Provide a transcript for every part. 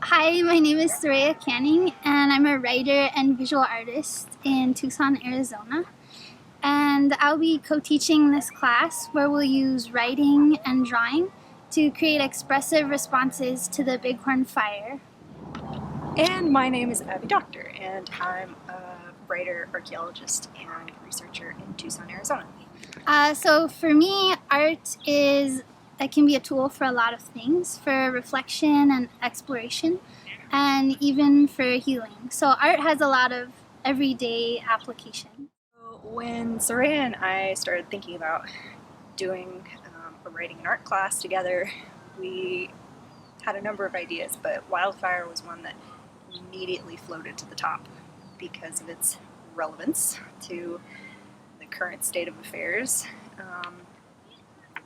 Hi, my name is Soraya Canning, and I'm a writer and visual artist in Tucson, Arizona. And I'll be co-teaching this class where we'll use writing and drawing to create expressive responses to the Bighorn fire. And my name is Abby Doctor, and I'm a writer, archaeologist, and researcher in Tucson, Arizona. So for me, art it can be a tool for a lot of things, for reflection and exploration, and even for healing. So art has a lot of everyday application. When Soraya and I started thinking about doing a writing and art class together, we had a number of ideas, but wildfire was one that immediately floated to the top because of its relevance to the current state of affairs,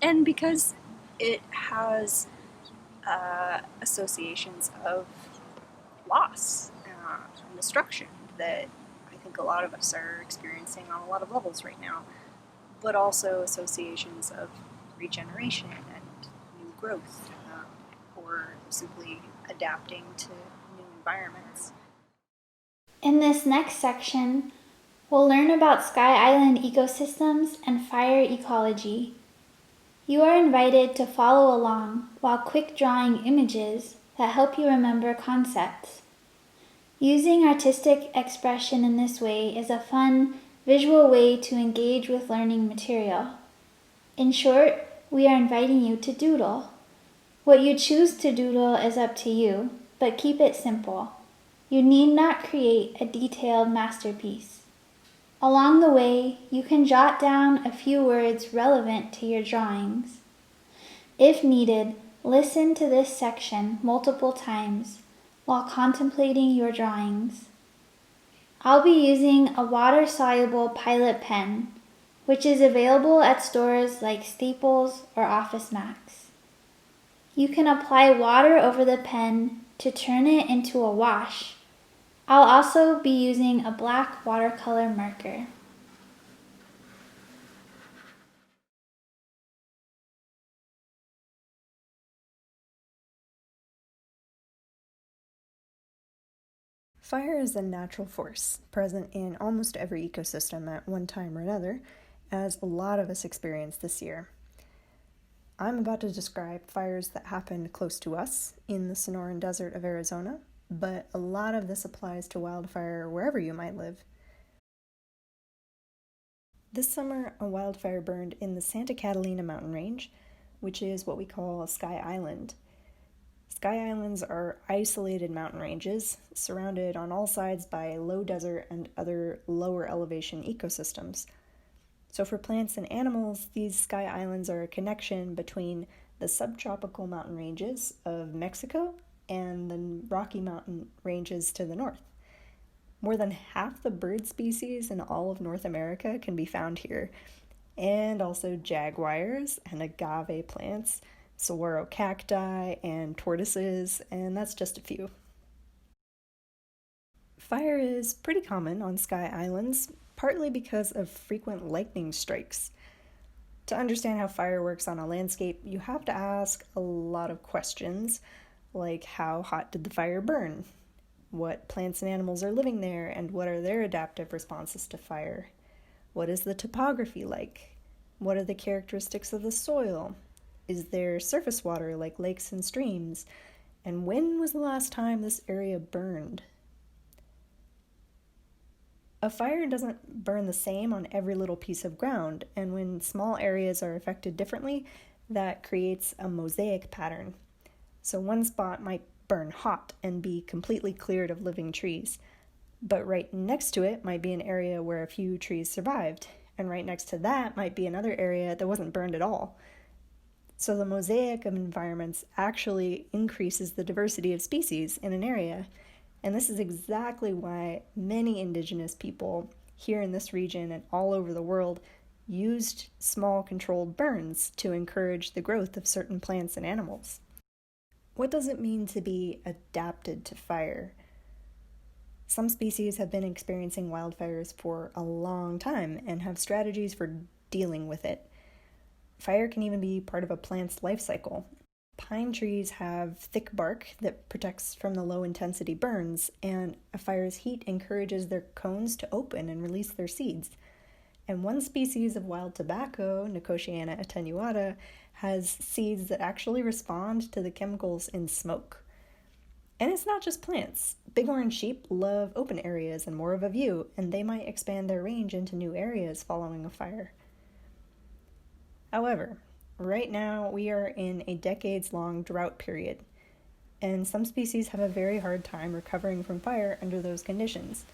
and because it has associations of loss and destruction that I think a lot of us are experiencing on a lot of levels right now, but also associations of regeneration and new growth, or simply adapting to new environments. In this next section, we'll learn about Sky Island ecosystems and fire ecology. You are invited to follow along while quick drawing images that help you remember concepts. Using artistic expression in this way is a fun, visual way to engage with learning material. In short, we are inviting you to doodle. What you choose to doodle is up to you, but keep it simple. You need not create a detailed masterpiece. Along the way, you can jot down a few words relevant to your drawings. If needed, listen to this section multiple times while contemplating your drawings. I'll be using a water-soluble Pilot pen, which is available at stores like Staples or Office Max. You can apply water over the pen to turn it into a wash. I'll also be using a black watercolor marker. Fire is a natural force present in almost every ecosystem at one time or another, as a lot of us experienced this year. I'm about to describe fires that happened close to us in the Sonoran Desert of Arizona, but a lot of this applies to wildfire wherever you might live. This summer, a wildfire burned in the Santa Catalina mountain range, which is what we call Sky Island. Sky Islands are isolated mountain ranges surrounded on all sides by low desert and other lower elevation ecosystems. So for plants and animals, these sky islands are a connection between the subtropical mountain ranges of Mexico and the Rocky Mountain ranges to the north. More than half the bird species in all of North America can be found here, and also jaguars and agave plants, saguaro cacti, and tortoises, and that's just a few. Fire is pretty common on Sky Islands, partly because of frequent lightning strikes. To understand how fire works on a landscape, you have to ask a lot of questions, like how hot did the fire burn? What plants and animals are living there, and what are their adaptive responses to fire? What is the topography like? What are the characteristics of the soil? Is there surface water like lakes and streams? And when was the last time this area burned? A fire doesn't burn the same on every little piece of ground, and when small areas are affected differently, that creates a mosaic pattern. So one spot might burn hot and be completely cleared of living trees, but right next to it might be an area where a few trees survived, and right next to that might be another area that wasn't burned at all. So the mosaic of environments actually increases the diversity of species in an area. And this is exactly why many indigenous people here in this region and all over the world used small controlled burns to encourage the growth of certain plants and animals. What does it mean to be adapted to fire? Some species have been experiencing wildfires for a long time and have strategies for dealing with it. Fire can even be part of a plant's life cycle. Pine trees have thick bark that protects from the low intensity burns, and a fire's heat encourages their cones to open and release their seeds. And one species of wild tobacco, Nicotiana attenuata, has seeds that actually respond to the chemicals in smoke. And it's not just plants. Bighorn sheep love open areas and more of a view, and they might expand their range into new areas following a fire. However, right now we are in a decades-long drought period, and some species have a very hard time recovering from fire under those conditions.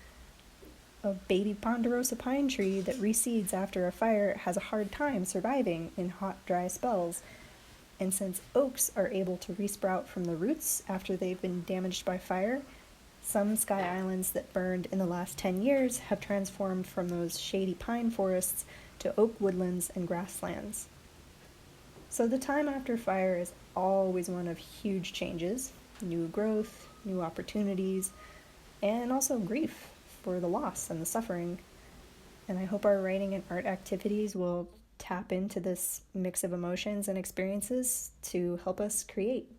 A baby ponderosa pine tree that reseeds after a fire has a hard time surviving in hot, dry spells. And since oaks are able to resprout from the roots after they've been damaged by fire, some sky islands that burned in the last 10 years have transformed from those shady pine forests to oak woodlands and grasslands. So the time after fire is always one of huge changes, new growth, new opportunities, and also grief for the loss and the suffering. And I hope our writing and art activities will tap into this mix of emotions and experiences to help us create